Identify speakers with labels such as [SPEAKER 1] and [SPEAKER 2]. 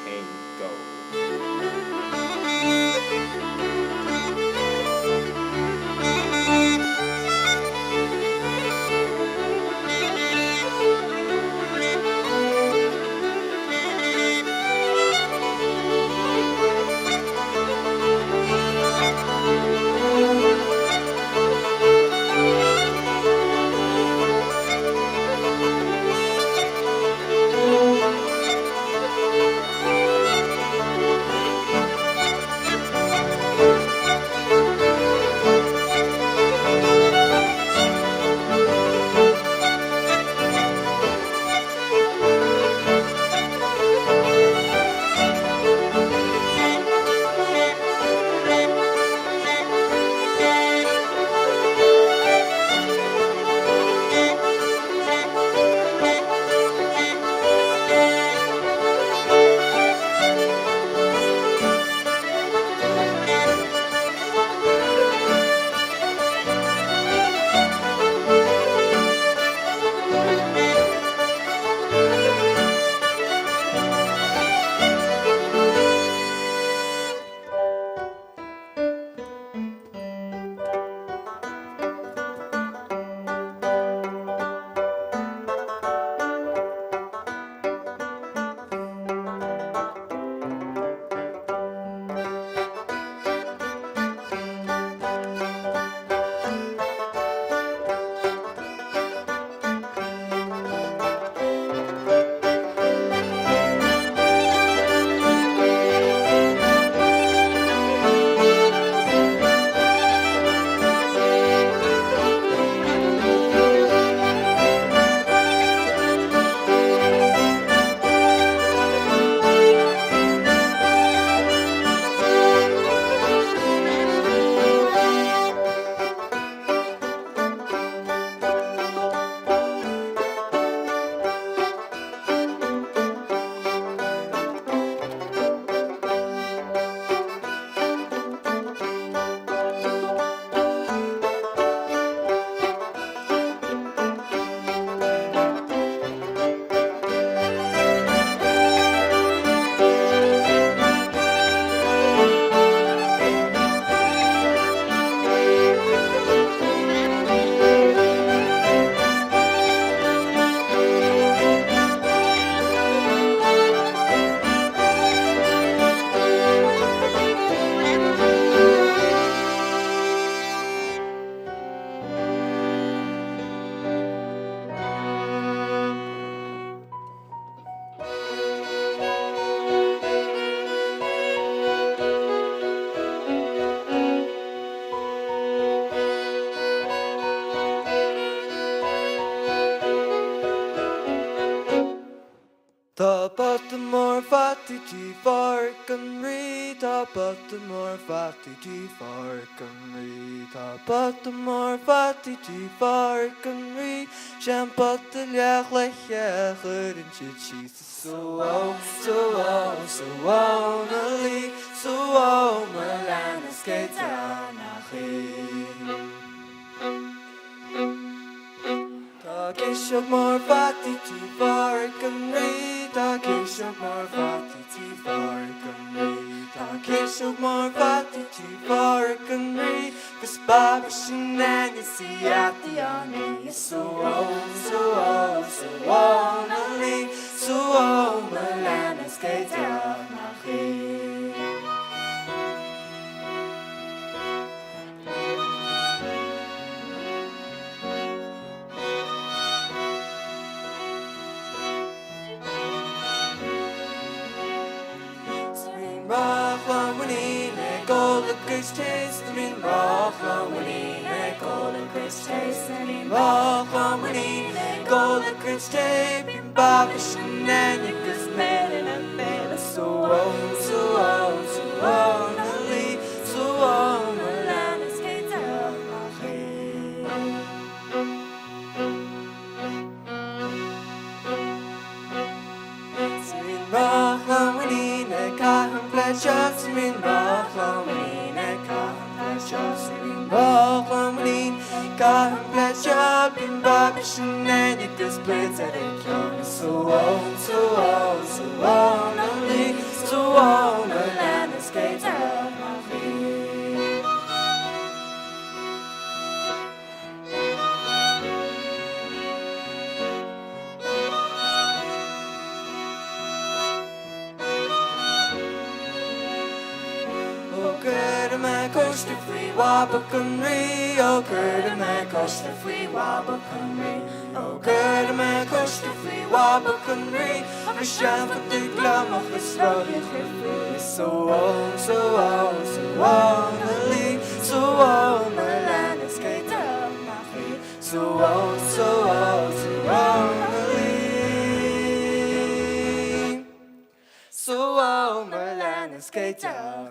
[SPEAKER 1] and go.
[SPEAKER 2] Ta Baltimore fatty tea for Cymru, ta Baltimore fatty tea for Cymru, ta Baltimore fatty tea for Cymru, Sian Baltiliach lecha chydyn chi so na li, so Milanas gaetana chi. Ta Ceisiog mor fatty tea for Cymru, ta Ceisiog mor fatty tea for Cymru, ta Ceisiog mor fatty tea for Cymru, Cos bab sy'n ennis I ati ani, so na li, so Milanas gaetana chi. Grace taste the mean rock harmony, golden grace taste the mean rock harmony, golden grace tape in Babish and Nannikas melon and bella so only so Milanas gaetana chi. Mean rock harmony, kahan pleasures mean rock harmony. Just in Rockland, kahan pleasure in Babish and Nannikas plays at a young so only kost de free wabba kunri. Oh, good man kost de free wabba kunri. Oh, good man kost de free wabba kunri. Als je van de glamour is rood, so on, so on, so on, so on, my land is skater, so on, so on, so on, so on, my land is skater,